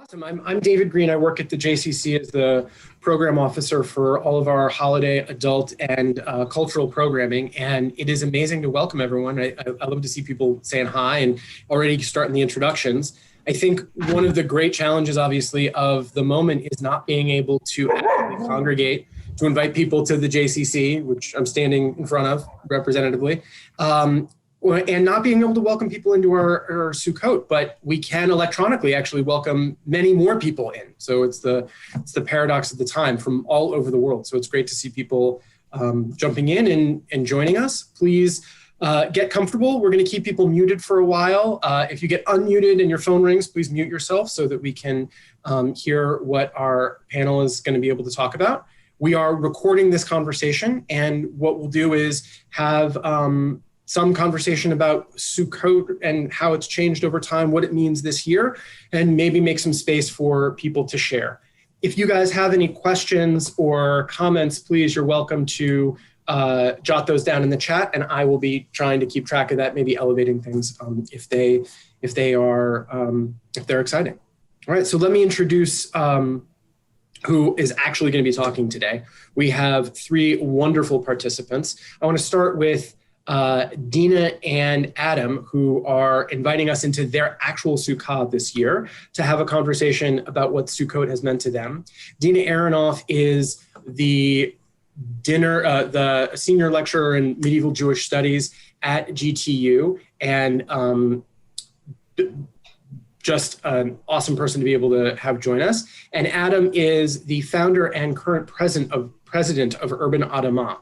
Awesome. I'm David Green. I work at the JCC as the program officer for all of our holiday, adult, and cultural programming. And it is amazing to welcome everyone. I love to see people saying hi and already starting the introductions. I think one of the great challenges, obviously, of the moment is not being able to actually congregate, to invite people to the JCC, which I'm standing in front of representatively, and not being able to welcome people into our Sukkot, but we can electronically actually welcome many more people in. So it's the paradox of the time from all over the world. So it's great to see people jumping in and joining us. Please get comfortable. We're going to keep people muted for a while. If you get unmuted and your phone rings, please mute yourself so that we can hear what our panel is going to be able to talk about. We are recording this conversation, and what we'll do is have some conversation about Sukkot and how it's changed over time, what it means this year, and maybe make some space for people to share. If you guys have any questions or comments, please, you're welcome to jot those down in the chat, and I will be trying to keep track of that, maybe elevating things if they're exciting. All right, so let me introduce who is actually going to be talking today. We have three wonderful participants. I want to start with Deena and Adam, who are inviting us into their actual sukkah this year to have a conversation about what Sukkot has meant to them. Deena Aranoff is the senior lecturer in medieval Jewish studies at GTU, and just an awesome person to be able to have join us. And Adam is the founder and current president of Urban Adamah.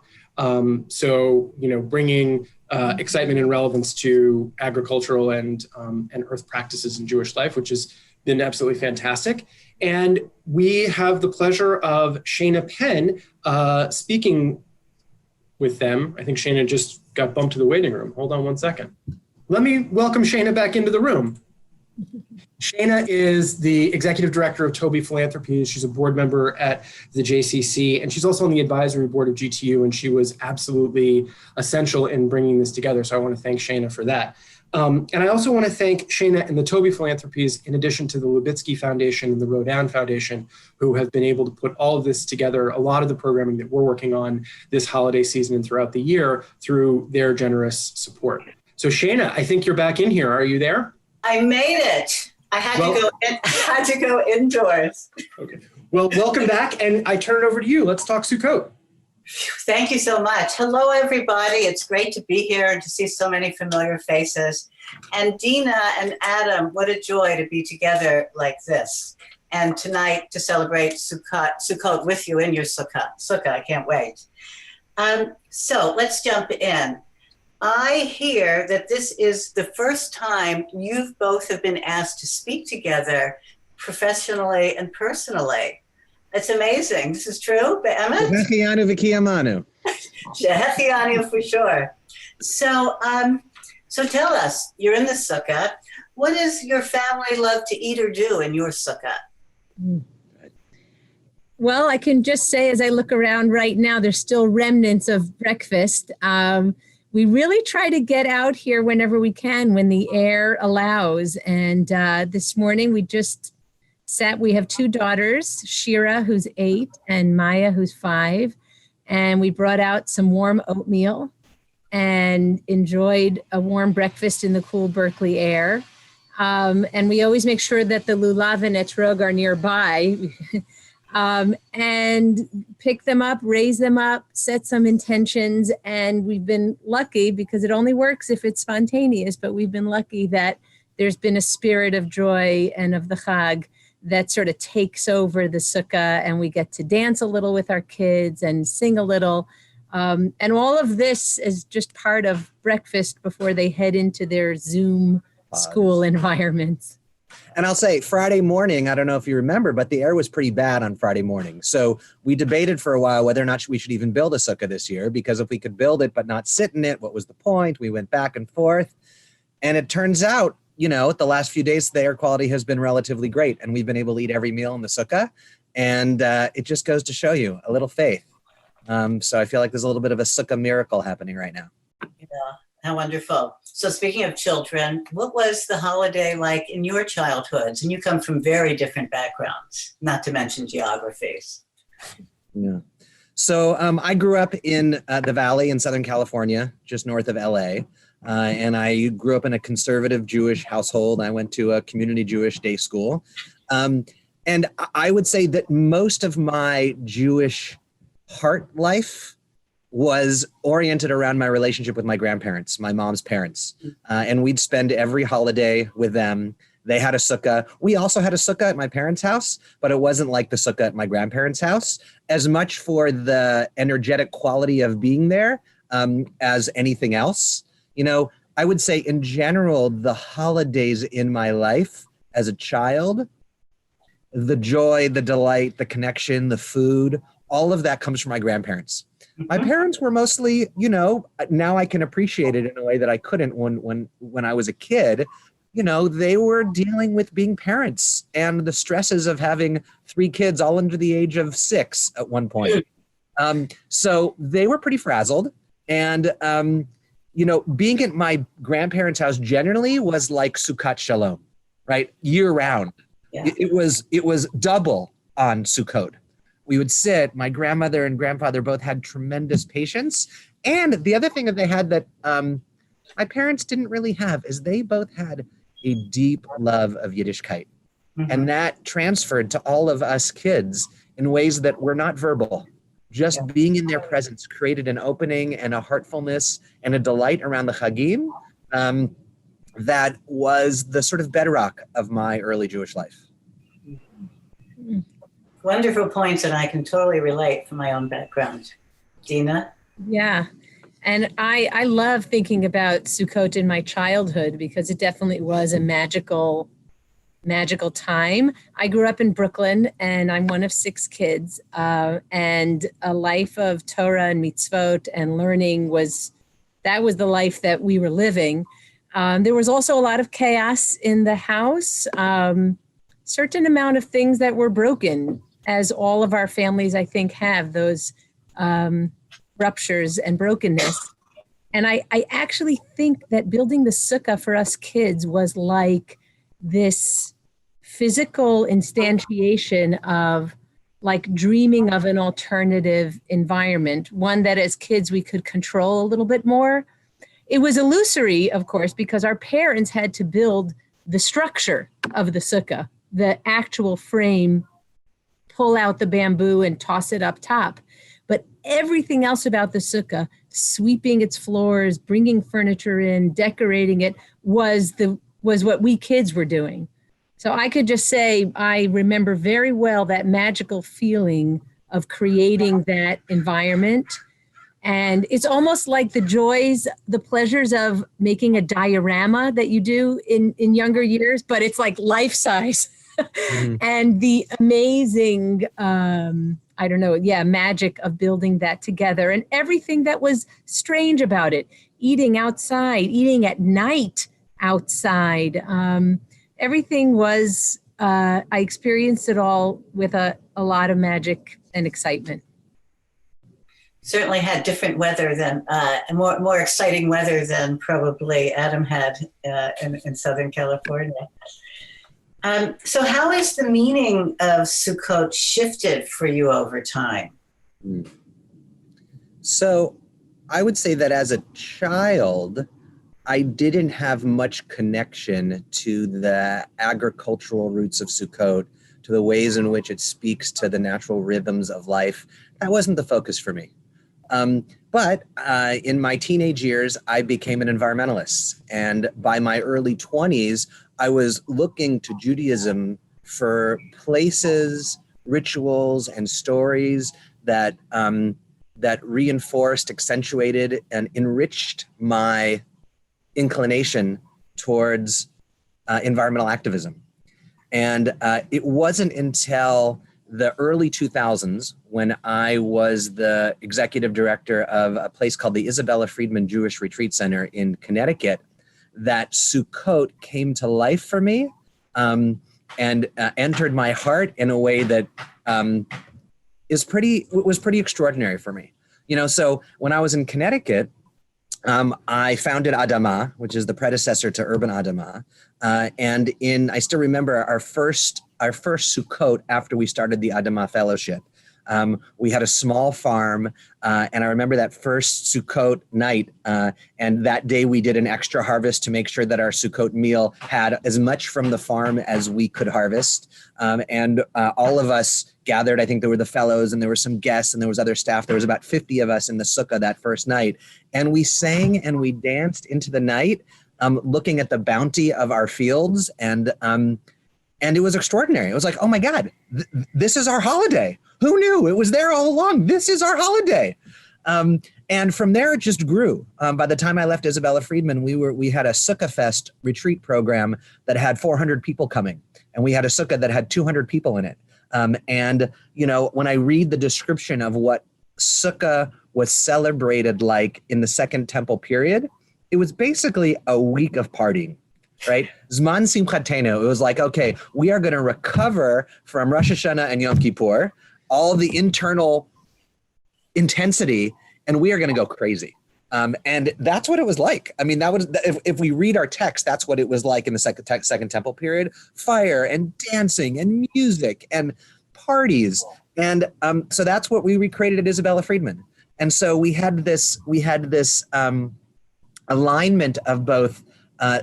So, bringing excitement and relevance to agricultural and earth practices in Jewish life, which has been absolutely fantastic. And we have the pleasure of Shana Penn speaking with them. I think Shana just got bumped to the waiting room. Hold on one second. Let me welcome Shana back into the room. Shana is the executive director of Taube Philanthropies. She's a board member at the JCC, and she's also on the advisory board of GTU, and she was absolutely essential in bringing this together. So I want to thank Shana for that. And I also want to thank Shana and the Taube Philanthropies, in addition to the Lubitsky Foundation and the Rodin Foundation, who have been able to put all of this together, a lot of the programming that we're working on this holiday season and throughout the year through their generous support. So Shana, I think you're back in here. Are you there? I made it. I had to go indoors. Okay. Well, welcome back, and I turn it over to you. Let's talk Sukkot. Thank you so much. Hello, everybody. It's great to be here and to see so many familiar faces. And Deena and Adam, what a joy to be together like this. And tonight to celebrate Sukkot with you in your sukkah. I can't wait. So let's jump in. I hear that this is the first time you've both have been asked to speak together professionally and personally. It's amazing. This is true, Emma? Shehechianu v'kiyamanu. Shehechianu for sure. So tell us, you're in the sukkah. What does your family love to eat or do in your sukkah? Well, I can just say, as I look around right now, there's still remnants of breakfast. We really try to get out here whenever we can, when the air allows. And this morning we have two daughters, Shira, who's 8, and Maya, who's 5. And we brought out some warm oatmeal and enjoyed a warm breakfast in the cool Berkeley air. And we always make sure that the Lulav and etrog are nearby. And pick them up, raise them up, set some intentions. And we've been lucky, because it only works if it's spontaneous, but we've been lucky that there's been a spirit of joy and of the Chag that sort of takes over the sukkah, and we get to dance a little with our kids and sing a little. And all of this is just part of breakfast before they head into their Zoom school environments. And I'll say Friday morning, I don't know if you remember, but the air was pretty bad on Friday morning. So we debated for a while whether or not we should even build a sukkah this year, because if we could build it but not sit in it, what was the point? We went back and forth. And it turns out, the last few days, the air quality has been relatively great. And we've been able to eat every meal in the sukkah. And it just goes to show you a little faith. So I feel like there's a little bit of a sukkah miracle happening right now. Yeah. How wonderful. So speaking of children, what was the holiday like in your childhoods? And you come from very different backgrounds, not to mention geographies. Yeah. So I grew up in the Valley in Southern California, just north of LA. And I grew up in a conservative Jewish household. I went to a community Jewish day school. And I would say that most of my Jewish heart life was oriented around my relationship with my grandparents, my mom's parents. And we'd spend every holiday with them. They had a sukkah. We also had a sukkah at my parents' house, but it wasn't like the sukkah at my grandparents' house, as much for the energetic quality of being there as anything else. You know, I would say in general, the holidays in my life as a child, the joy, the delight, the connection, the food, all of that comes from my grandparents. My parents were mostly, you know, now I can appreciate it in a way that I couldn't when I was a kid. You know, they were dealing with being parents and the stresses of having 3 kids all under the age of 6 at one point. So they were pretty frazzled. And, you know, being at my grandparents' house generally was like Sukkot Shalom, right? Year round. Yeah. It was double on Sukkot. We would sit, my grandmother and grandfather both had tremendous patience. And the other thing that they had that my parents didn't really have is they both had a deep love of Yiddishkeit. Mm-hmm. And that transferred to all of us kids in ways that were not verbal. Just being in their presence created an opening and a heartfulness and a delight around the Chagim that was the sort of bedrock of my early Jewish life. Wonderful points, and I can totally relate from my own background. Deena? Yeah. And I love thinking about Sukkot in my childhood because it definitely was a magical time. I grew up in Brooklyn and I'm one of 6 kids. And a life of Torah and mitzvot and learning was the life that we were living. There was also a lot of chaos in the house, certain amount of things that were broken, as all of our families, I think, have those ruptures and brokenness. And I actually think that building the sukkah for us kids was like this physical instantiation of like dreaming of an alternative environment, one that as kids we could control a little bit more. It was illusory, of course, because our parents had to build the structure of the sukkah, the actual frame, pull out the bamboo and toss it up top. But everything else about the sukkah, sweeping its floors, bringing furniture in, decorating it, was what we kids were doing. So I could just say I remember very well that magical feeling of creating that environment. And it's almost like the joys, the pleasures of making a diorama that you do in younger years, but it's like life size. Mm-hmm. And the amazing, magic of building that together and everything that was strange about it, eating outside, eating at night outside. Everything was, I experienced it all with a lot of magic and excitement. Certainly had different weather than, more exciting weather than probably Adam had in Southern California. So how has the meaning of Sukkot shifted for you over time? So I would say that as a child, I didn't have much connection to the agricultural roots of Sukkot, to the ways in which it speaks to the natural rhythms of life. That wasn't the focus for me. But in my teenage years, I became an environmentalist. And by my early 20s, I was looking to Judaism for places, rituals, and stories that reinforced, accentuated, and enriched my inclination towards environmental activism. And it wasn't until the early 2000s when I was the executive director of a place called the Isabella Friedman Jewish Retreat Center in Connecticut that Sukkot came to life for me and entered my heart in a way that was pretty extraordinary for me. You know, so when I was in Connecticut, I founded Adamah, which is the predecessor to Urban Adamah. I still remember our first Sukkot after we started the Adamah Fellowship. We had a small farm, and I remember that first Sukkot night, and that day we did an extra harvest to make sure that our Sukkot meal had as much from the farm as we could harvest. All of us gathered. I think there were the fellows and there were some guests and there was other staff. There was about 50 of us in the sukkah that first night. And we sang and we danced into the night, looking at the bounty of our fields. And it was extraordinary. It was like, oh my God, this is our holiday. Who knew? It was there all along. This is our holiday. And from there, it just grew. By the time I left Isabella Friedman, we had a Sukkah Fest retreat program that had 400 people coming. And we had a sukkah that had 200 people in it. When I read the description of what sukkah was celebrated like in the Second Temple period, it was basically a week of partying, right? Zman Simchatenu. It was like, okay, we are going to recover from Rosh Hashanah and Yom Kippur, all the internal intensity, and we are going to go crazy. And that's what it was like. I mean, that was if we read our text, that's what it was like in the Second Temple period: fire and dancing and music and parties. And so that's what we recreated at Isabella Friedman. And so we had this alignment of both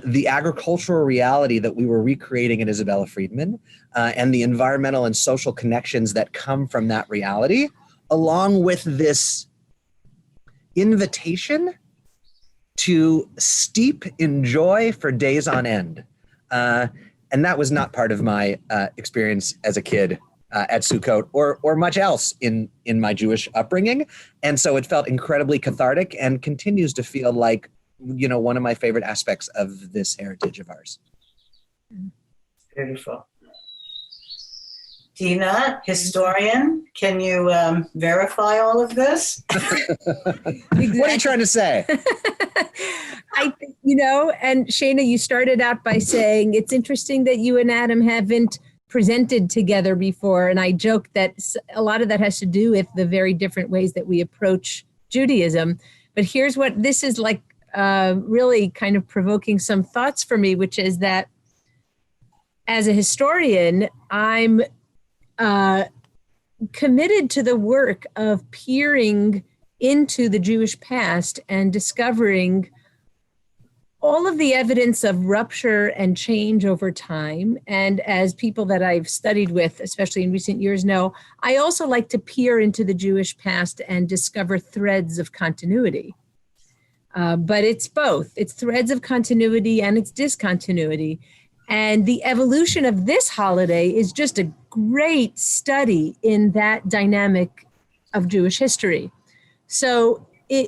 the agricultural reality that we were recreating at Isabella Friedman and the environmental and social connections that come from that reality, along with this invitation to steep in joy for days on end. And that was not part of my experience as a kid at Sukkot or much else in my Jewish upbringing. And so it felt incredibly cathartic and continues to feel like, one of my favorite aspects of this heritage of ours. Beautiful. Deena, historian, can you verify all of this? What are you trying to say? And Shana, you started out by saying it's interesting that you and Adam haven't presented together before. And I joke that a lot of that has to do with the very different ways that we approach Judaism. But here's what this is like, really kind of provoking some thoughts for me, which is that as a historian, I'm committed to the work of peering into the Jewish past and discovering all of the evidence of rupture and change over time. And as people that I've studied with, especially in recent years, know, I also like to peer into the Jewish past and discover threads of continuity. But it's both. It's threads of continuity and it's discontinuity. And the evolution of this holiday is just a great study in that dynamic of Jewish history. So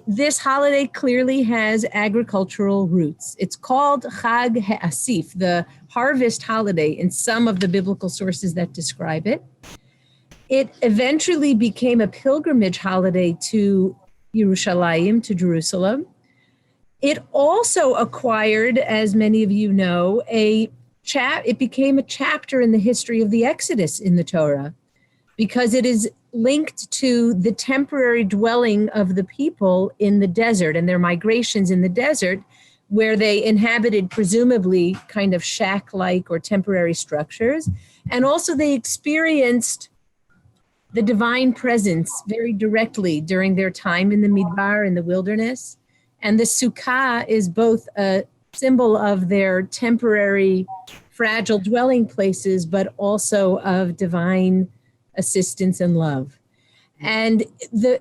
this holiday clearly has agricultural roots. It's called Chag HaAsif, the harvest holiday, in some of the biblical sources that describe it. It eventually became a pilgrimage holiday to Yerushalayim, to Jerusalem. It also acquired, as many of you know, it became a chapter in the history of the Exodus in the Torah, because it is linked to the temporary dwelling of the people in the desert and their migrations in the desert, where they inhabited presumably kind of shack-like or temporary structures. And also they experienced the divine presence very directly during their time in the Midbar, in the wilderness. And the sukkah is both a symbol of their temporary, fragile dwelling places, but also of divine assistance and love. And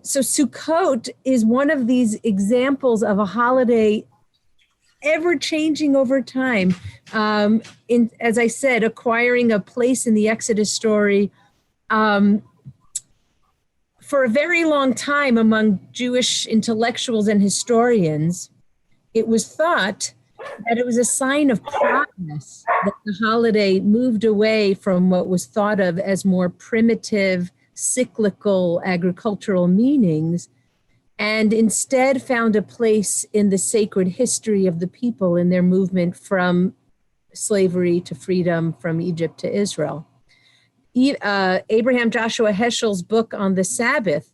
so Sukkot is one of these examples of a holiday ever changing over time. As I said, acquiring a place in the Exodus story. For a very long time among Jewish intellectuals and historians, it was thought that it was a sign of progress that the holiday moved away from what was thought of as more primitive, cyclical, agricultural meanings, and instead found a place in the sacred history of the people in their movement from slavery to freedom, from Egypt to Israel. Abraham Joshua Heschel's book on the Sabbath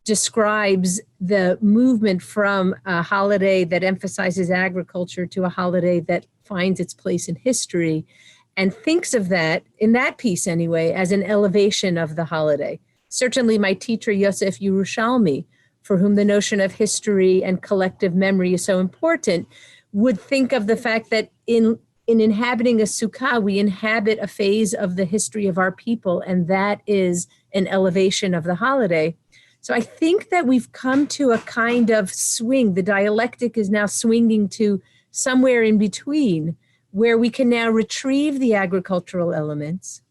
describes the movement from a holiday that emphasizes agriculture to a holiday that finds its place in history, and thinks of that, in that piece anyway, as an elevation of the holiday. Certainly my teacher, Yosef Yerushalmi, for whom the notion of history and collective memory is so important, would think of the fact that in inhabiting a sukkah, we inhabit a phase of the history of our people, and that is an elevation of the holiday. So I think that we've come to a kind of swing. The dialectic is now swinging to somewhere in between, where we can now retrieve the agricultural elements,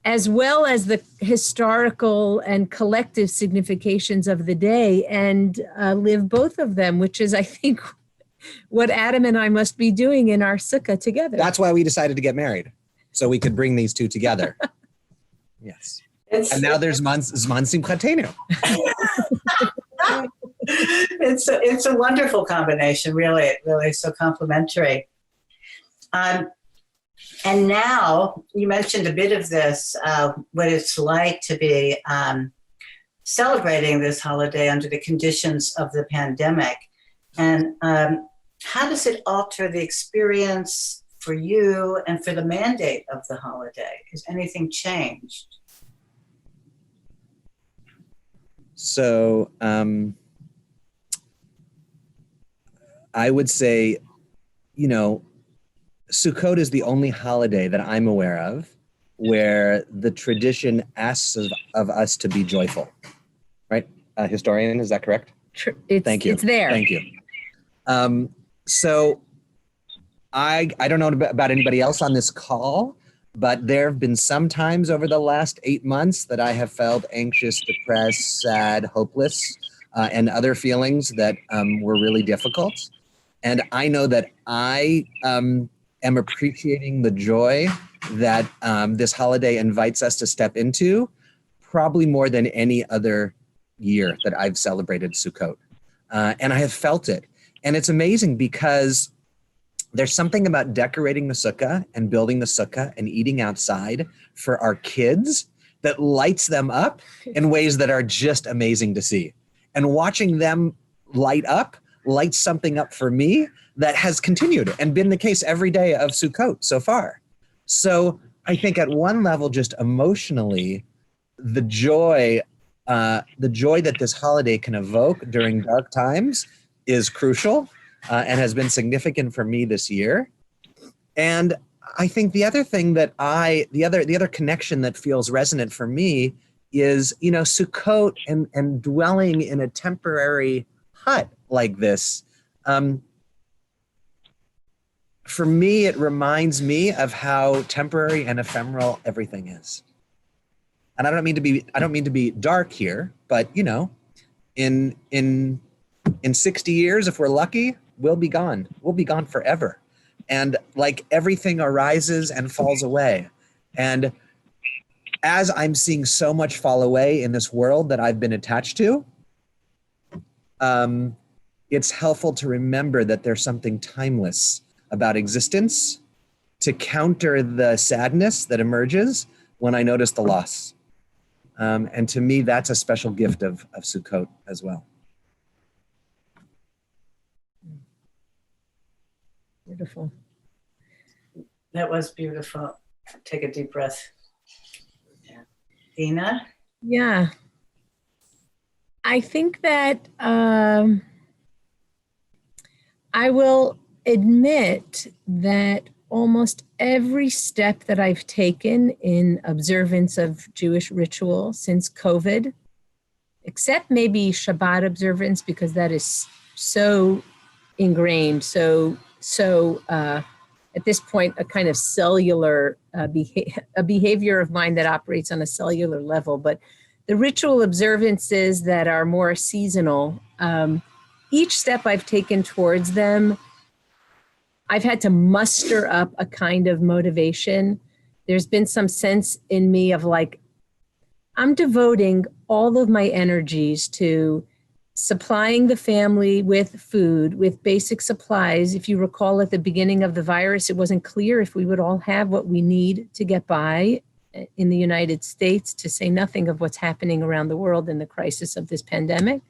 as well as the historical and collective significations of the day, and live both of them, which is, I think, what Adam and I must be doing in our sukkah together. That's why we decided to get married, so we could bring these two together. Yes. And now there's Zman Simchatenu. It's a wonderful combination, really. It really is so complementary. And now you mentioned a bit of this, what it's like to be celebrating this holiday under the conditions of the pandemic. And how does it alter the experience for you and for the mandate of the holiday? Has anything changed? So I would say, Sukkot is the only holiday that I'm aware of where the tradition asks of us to be joyful, right? Historian, is that correct? Thank you. It's there. Thank you. So I don't know about anybody else on this call, but there have been some times over the last 8 months that I have felt anxious, depressed, sad, hopeless, and other feelings that were really difficult. And I know that I am appreciating the joy that this holiday invites us to step into, probably more than any other year that I've celebrated Sukkot. And I have felt it. And it's amazing because there's something about decorating the sukkah and building the sukkah and eating outside for our kids that lights them up in ways that are just amazing to see. And watching them lights something up for me that has continued and been the case every day of Sukkot so far. So I think at one level, just emotionally, the joy that this holiday can evoke during dark times is crucial. And has been significant for me this year. And I think the other thing that the other connection that feels resonant for me is, Sukkot and dwelling in a temporary hut like this. For me, it reminds me of how temporary and ephemeral everything is. And I don't mean to be dark here, but in 60 years, if we're lucky, we'll be gone. We'll be gone forever. And like everything arises and falls away. And as I'm seeing so much fall away in this world that I've been attached to, it's helpful to remember that there's something timeless about existence to counter the sadness that emerges when I notice the loss. And to me, that's a special gift of Sukkot as well. Beautiful. That was beautiful. Take a deep breath. Yeah. Deena? Yeah. I think that I will admit that almost every step that I've taken in observance of Jewish ritual since COVID, except maybe Shabbat observance, because that is so ingrained, so at this point, a kind of cellular a behavior of mine that operates on a cellular level. But the ritual observances that are more seasonal, each step I've taken towards them, I've had to muster up a kind of motivation. There's been some sense in me of like, I'm devoting all of my energies to supplying the family with food, with basic supplies. If you recall, at the beginning of the virus, it wasn't clear if we would all have what we need to get by. in the United States, to say nothing of what's happening around the world in the crisis of this pandemic.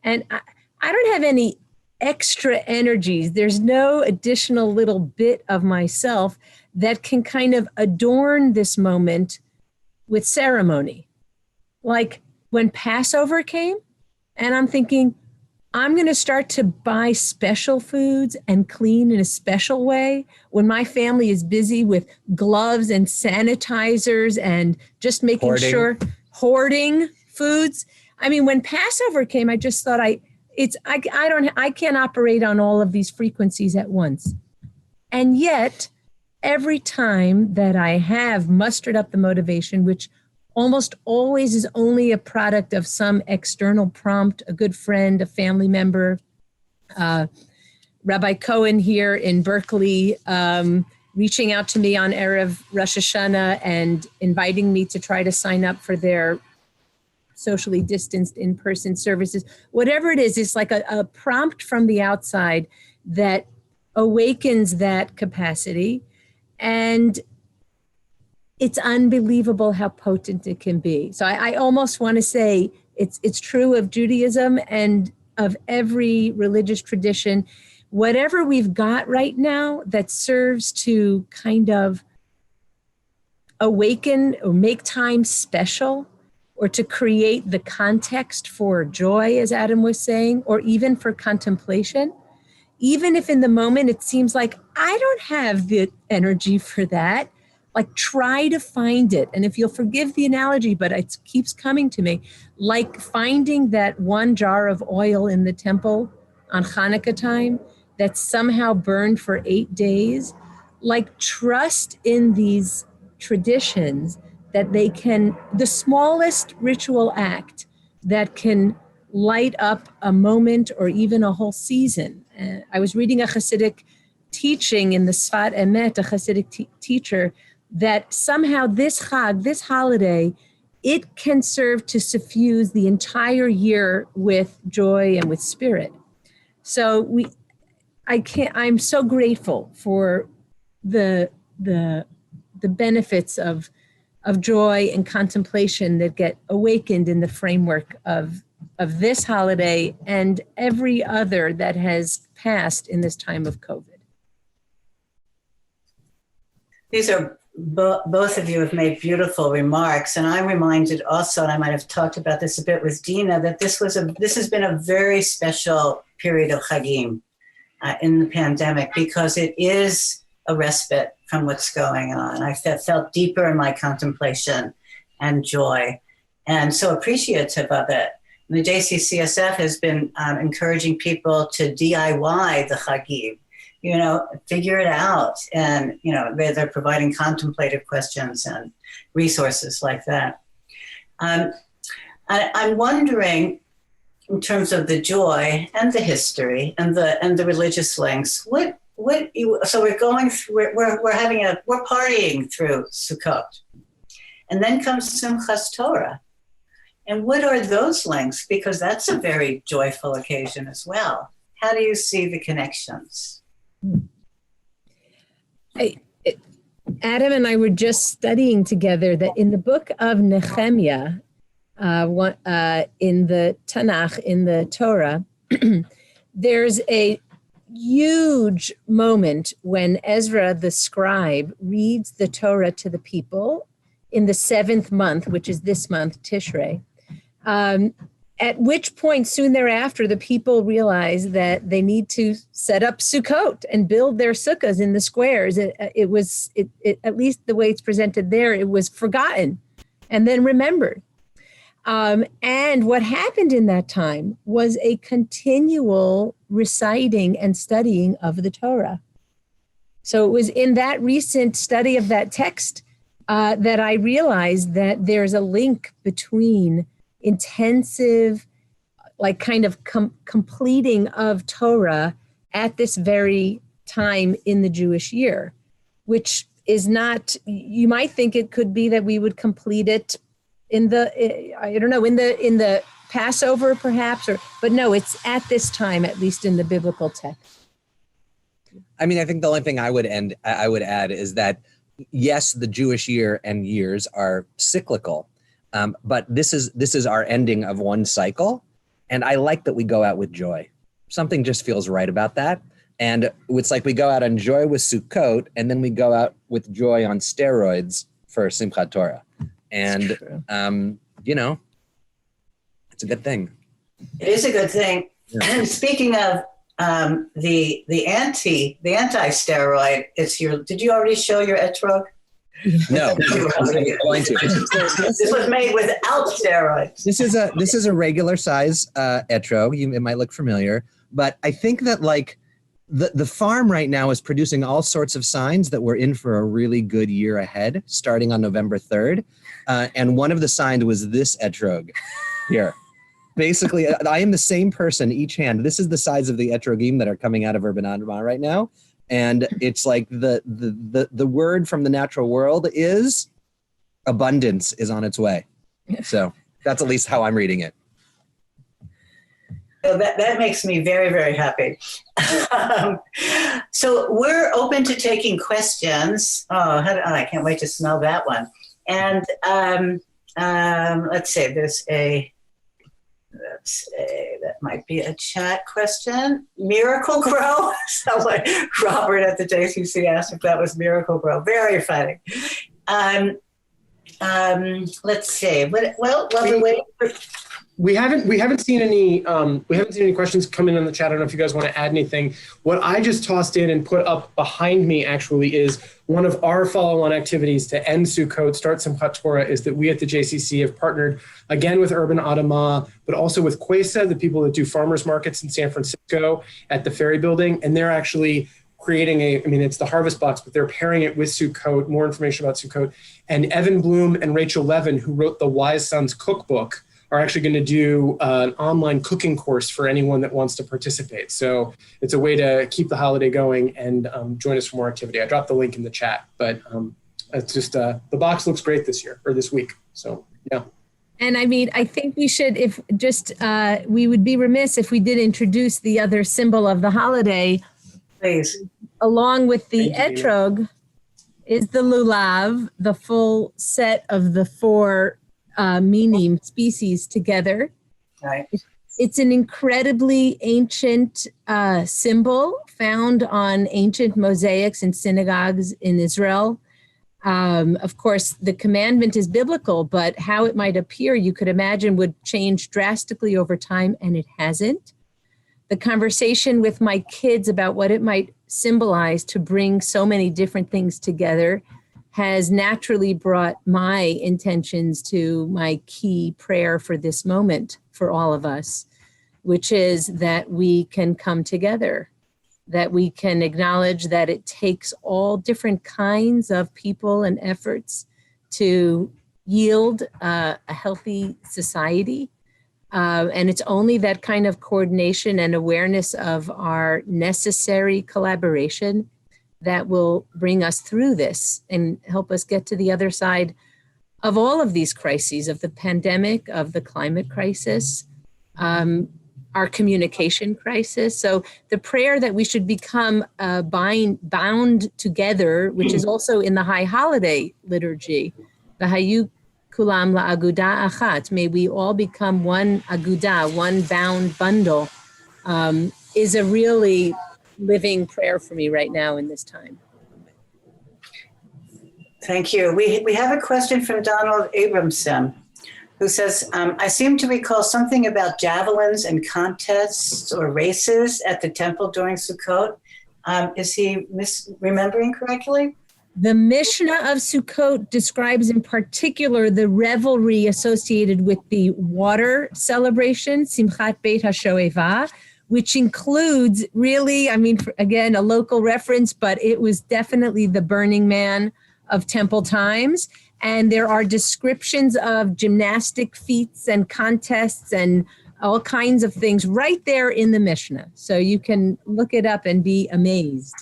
And I don't have any extra energies. There's no additional little bit of myself that can kind of adorn this moment with ceremony. Like when Passover came, and I'm thinking, I'm going to start to buy special foods and clean in a special way when my family is busy with gloves and sanitizers and just making sure hoarding foods. I mean, when Passover came, I just thought I can't operate on all of these frequencies at once. And yet, every time that I have mustered up the motivation, which almost always is only a product of some external prompt, a good friend, a family member, Rabbi Cohen here in Berkeley, reaching out to me on Erev Rosh Hashanah and inviting me to try to sign up for their socially distanced in-person services. Whatever it is, it's like a prompt from the outside that awakens that capacity. And it's unbelievable how potent it can be. So I almost want to say it's true of Judaism and of every religious tradition. Whatever we've got right now that serves to kind of awaken or make time special, or to create the context for joy, as Adam was saying, or even for contemplation, even if in the moment it seems like I don't have the energy for that, like try to find it. And if you'll forgive the analogy, but it keeps coming to me, like finding that one jar of oil in the temple on Hanukkah time that somehow burned for 8 days, like trust in these traditions that they can, the smallest ritual act that can light up a moment or even a whole season. I was reading a Hasidic teaching in the Sfat Emet, a Hasidic teacher, that somehow this Chag, this holiday, it can serve to suffuse the entire year with joy and with spirit. So I'm so grateful for the benefits of joy and contemplation that get awakened in the framework of this holiday and every other that has passed in this time of COVID. These are both of you have made beautiful remarks, and I'm reminded also, and I might have talked about this a bit with Deena, that this has been a very special period of Chagim in the pandemic, because it is a respite from what's going on. I felt deeper in my contemplation and joy, and so appreciative of it. And the JCCSF has been encouraging people to DIY the Chagim, figure it out. And, they're providing contemplative questions and resources like that. I'm wondering, in terms of the joy and the history and the religious links, so we're going through, we're partying through Sukkot, and then comes Simchas Torah. And what are those links? Because that's a very joyful occasion as well. How do you see the connections? Adam and I were just studying together that in the book of Nehemiah, in the Tanakh, in the Torah, there's a huge moment when Ezra the scribe reads the Torah to the people in the 7th month, which is this month, Tishrei. At which point, soon thereafter, the people realize that they need to set up Sukkot and build their sukkahs in the squares. It was, at least the way it's presented there, it was forgotten and then remembered. And what happened in that time was a continual reciting and studying of the Torah. So it was in that recent study of that text that I realized that there's a link between intensive, like kind of completing of Torah at this very time in the Jewish year, which is not, you might think it could be that we would complete it in the Passover perhaps, but no, it's at this time, at least in the biblical text. I mean, I think the only thing I would add is that, yes, the Jewish year and years are cyclical, but this is our ending of one cycle. And I like that we go out with joy. Something just feels right about that. And it's like we go out on joy with Sukkot, and then we go out with joy on steroids for Simchat Torah. And, it's a good thing. It is a good thing. Yeah. And speaking of the anti-steroid, did you already show your etrog? No, I'm going to. This was made without steroids. This is a regular size etrog. It might look familiar, but I think that like the farm right now is producing all sorts of signs that we're in for a really good year ahead, starting on November 3rd. And one of the signs was this etrog here. Basically, I am the same person, each hand. This is the size of the etrogim that are coming out of Urban Adamah right now. And it's like the word from the natural world is abundance is on its way. So that's at least how I'm reading it. So that makes me very, very happy. So we're open to taking questions. I can't wait to smell that one. And let's see, that might be a chat question. Miracle Grow? Someone, Robert at the JCC asked if that was Miracle Grow. Very funny. Let's see. Well, we're waiting for... We haven't seen any questions come in on the chat. I don't know if you guys want to add anything. What I just tossed in and put up behind me actually is one of our follow-on activities to end Sukkot, start Simchat Torah, is that we at the JCC have partnered again with Urban Adamah, but also with Quesa, the people that do farmers markets in San Francisco at the Ferry Building, and they're actually creating it's the harvest box, but they're pairing it with Sukkot, more information about Sukkot. And Evan Bloom and Rachel Levin, who wrote the Wise Sons cookbook, are actually going to do an online cooking course for anyone that wants to participate. So it's a way to keep the holiday going and join us for more activity. I dropped the link in the chat, but it's just, the box looks great this week. So, yeah. And I think we should, we would be remiss if we did introduce the other symbol of the holiday. Please. Along with the etrog is the Lulav, the full set of the four meaning species together. Right. It's an incredibly ancient symbol found on ancient mosaics in synagogues in Israel. Of course, the commandment is biblical, but how it might appear, you could imagine, would change drastically over time, and it hasn't. The conversation with my kids about what it might symbolize to bring so many different things together has naturally brought my intentions to my key prayer for this moment for all of us, which is that we can come together, that we can acknowledge that it takes all different kinds of people and efforts to yield a healthy society. And it's only that kind of coordination and awareness of our necessary collaboration that will bring us through this and help us get to the other side of all of these crises, of the pandemic, of the climate crisis, our communication crisis. So the prayer that we should become bound together, which is also in the High Holiday liturgy, V'hayu kulam la'aguda achat, may we all become one aguda, one bound bundle, is a really living prayer for me right now in this time. Thank you. We have a question from Donald Abramson, who says, I seem to recall something about javelins and contests or races at the temple during Sukkot. Is he remembering correctly? The Mishnah of Sukkot describes in particular the revelry associated with the water celebration, Simchat Beit HaShoeva, which includes really, again, a local reference, but it was definitely the Burning Man of temple times. And there are descriptions of gymnastic feats and contests and all kinds of things right there in the Mishnah. So you can look it up and be amazed.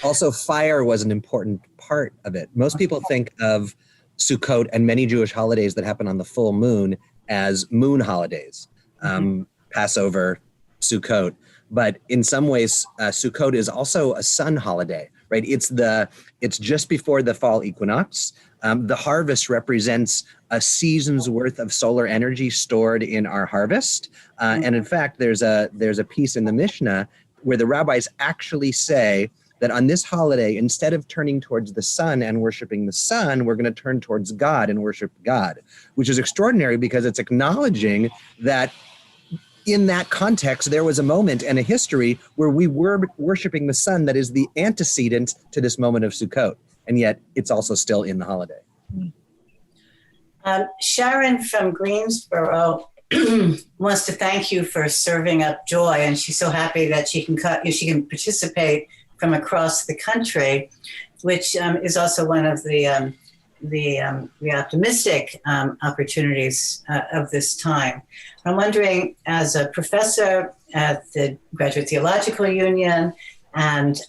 Also, fire was an important part of it. Most people think of Sukkot and many Jewish holidays that happen on the full moon as moon holidays, Passover, Sukkot. But in some ways, Sukkot is also a sun holiday. right? It's just before the fall equinox. The harvest represents a season's worth of solar energy stored in our harvest. And in fact, there's a piece in the Mishnah where the rabbis actually say that on this holiday, instead of turning towards the sun and worshiping the sun, we're going to turn towards God and worship God, which is extraordinary because it's acknowledging that in that context, there was a moment and a history where we were worshiping the sun that is the antecedent to this moment of Sukkot. And yet it's also still in the holiday. Sharon from Greensboro wants to thank you for serving up joy. And she's so happy that she can participate from across the country, which is also one of the optimistic opportunities of this time. I'm wondering, as a professor at the Graduate Theological Union, and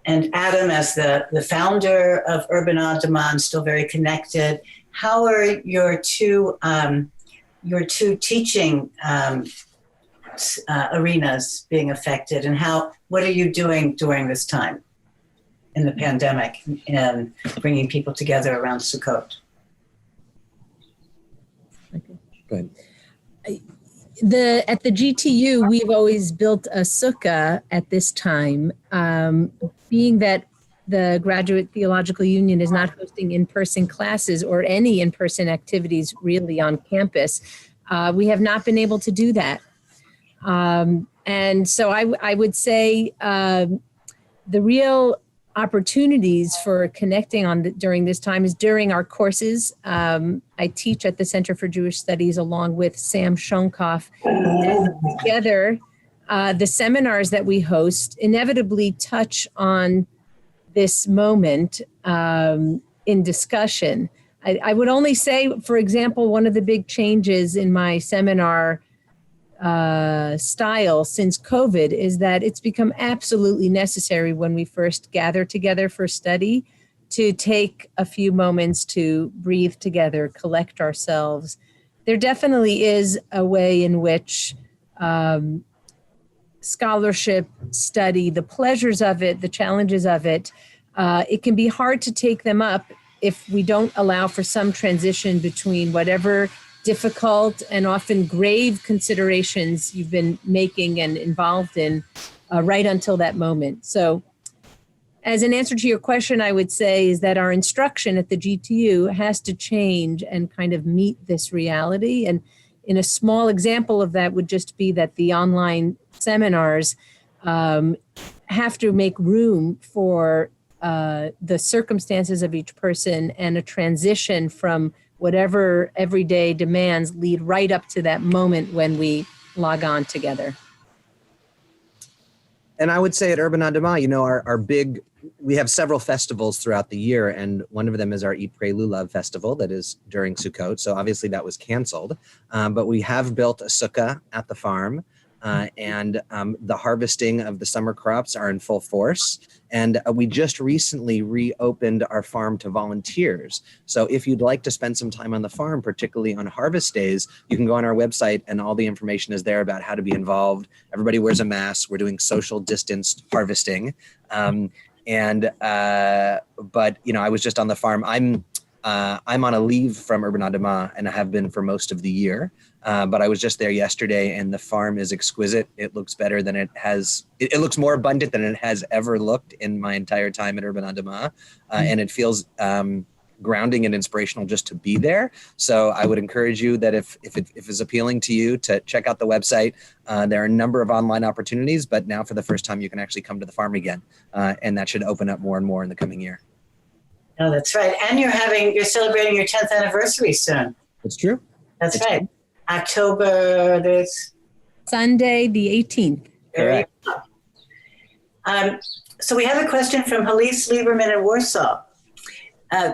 Adam as the founder of Urban Adamah, still very connected, how are your two teaching arenas being affected, and what are you doing during this time in the pandemic and bringing people together around Sukkot? Go ahead. At the GTU, we've always built a sukkah at this time, being that the Graduate Theological Union is not hosting in-person classes or any in-person activities really on campus. We have not been able to do that. And so I would say the real opportunities for connecting during this time is during our courses. I teach at the Center for Jewish Studies along with Sam Shonkoff. And together, the seminars that we host inevitably touch on this moment in discussion. I would only say, for example, one of the big changes in my seminar style since COVID is that it's become absolutely necessary when we first gather together for study to take a few moments to breathe together, collect ourselves. There definitely is a way in which scholarship, study, the pleasures of it, the challenges of it, it can be hard to take them up if we don't allow for some transition between whatever difficult and often grave considerations you've been making and involved in right until that moment. So as an answer to your question, I would say is that our instruction at the GTU has to change and kind of meet this reality. And in a small example of that would just be that the online seminars have to make room for the circumstances of each person and a transition from whatever everyday demands lead right up to that moment when we log on together. And I would say at Urban Adamah, we have several festivals throughout the year, and one of them is our Eat, Pray, Lulav festival that is during Sukkot. So obviously that was canceled, but we have built a sukkah at the farm, and the harvesting of the summer crops are in full force. And we just recently reopened our farm to volunteers. So if you'd like to spend some time on the farm, particularly on harvest days, you can go on our website and all the information is there about how to be involved. Everybody wears a mask. We're doing social distanced harvesting. But I was just on the farm. I'm on a leave from Urban Adamah, and I have been for most of the year. But I was just there yesterday, and the farm is exquisite. It looks better than it has. It looks more abundant than it has ever looked in my entire time at Urban Adamah, and it feels grounding and inspirational just to be there. So I would encourage you that if it's appealing to you, to check out the website. There are a number of online opportunities, but now for the first time you can actually come to the farm again, and that should open up more and more in the coming year. Oh, that's right. And you're celebrating your 10th anniversary soon. That's true. That's right. True. October, there's Sunday, the 18th. There you go. So we have a question from Halise Lieberman in Warsaw.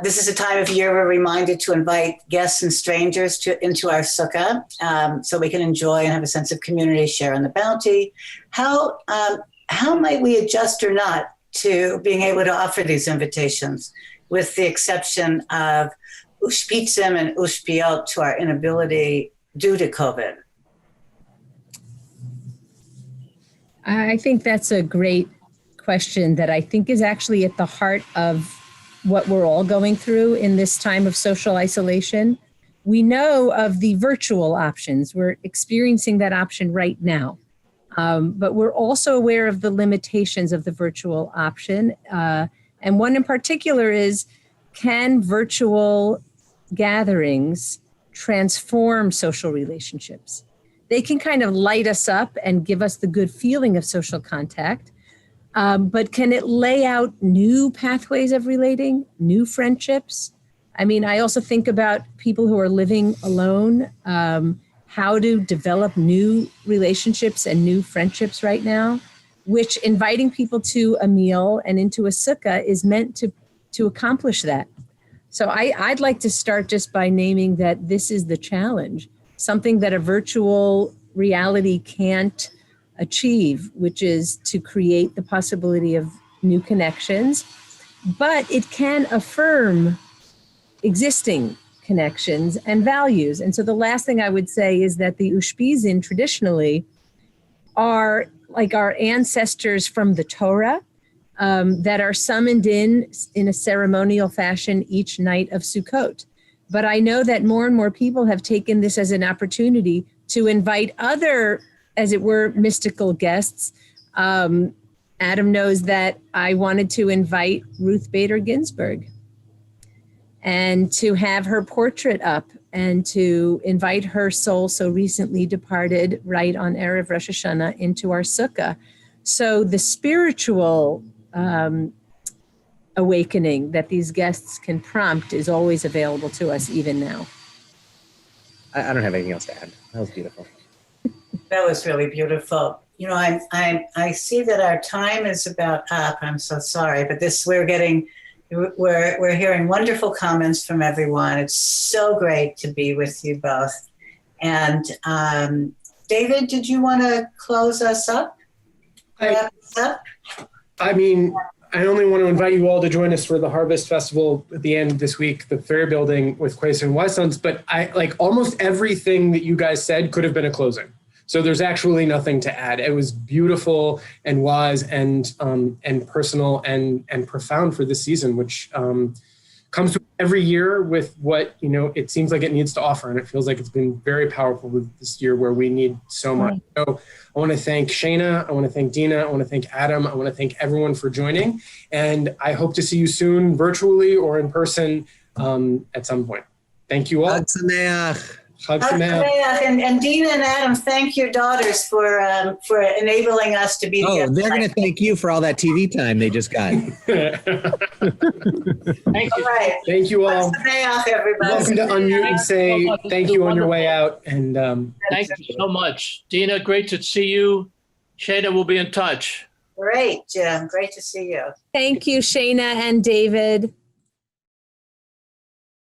This is a time of year we're reminded to invite guests and strangers into our sukkah, so we can enjoy and have a sense of community, share in the bounty. How might we adjust or not to being able to offer these invitations, with the exception of ushpitzim and ushpiot to our inability due to COVID? I think that's a great question that I think is actually at the heart of what we're all going through in this time of social isolation. We know of the virtual options. We're experiencing that option right now. But we're also aware of the limitations of the virtual option. And one in particular is, can virtual gatherings transform social relationships? They can kind of light us up and give us the good feeling of social contact. But can it lay out new pathways of relating, new friendships? I mean, I also think about people who are living alone, how to develop new relationships and new friendships right now, which inviting people to a meal and into a sukkah is meant to accomplish that. So I'd like to start just by naming that this is the challenge, something that a virtual reality can't achieve, which is to create the possibility of new connections, but it can affirm existing connections and values. And so the last thing I would say is that the Ushpizin traditionally are like our ancestors from the Torah that are summoned in a ceremonial fashion each night of Sukkot. But I know that more and more people have taken this as an opportunity to invite other, as it were, mystical guests. Adam knows that I wanted to invite Ruth Bader Ginsburg and to have her portrait up and to invite her soul, so recently departed, right on Erev Rosh Hashanah, into our sukkah. So the spiritual awakening that these guests can prompt is always available to us even now. I don't have anything else to add. That was beautiful. That was really beautiful. You know, I see that our time is about up. I'm so sorry, but we're hearing wonderful comments from everyone. It's so great to be with you both. And David, did you want to close us up? Wrap us up? I mean, I only want to invite you all to join us for the Harvest Festival at the end this week, the Fair Building with Quaison and Wysons. But I like almost everything that you guys said could have been a closing. So there's actually nothing to add. It was beautiful and wise and personal and profound for this season, which comes to every year with what, you know, it seems like it needs to offer. And it feels like it's been very powerful with this year where we need so much. So I want to thank Shana. I want to thank Deena. I want to thank Adam. I want to thank everyone for joining. And I hope to see you soon, virtually or in person at some point. Thank you all. Chag Sameach. Chag Sameach. And Deena and Adam, thank your daughters for enabling us to be together. Oh, they're going to thank you for all that TV time they just got. Thank you. All right. Thank you all. Chag Sameach, everybody. Welcome to unmute and say thank you on your way out. And Thank you so much. Deena, great to see you. Shana will be in touch. Great, Jim. Great to see you. Thank you, Shana and David.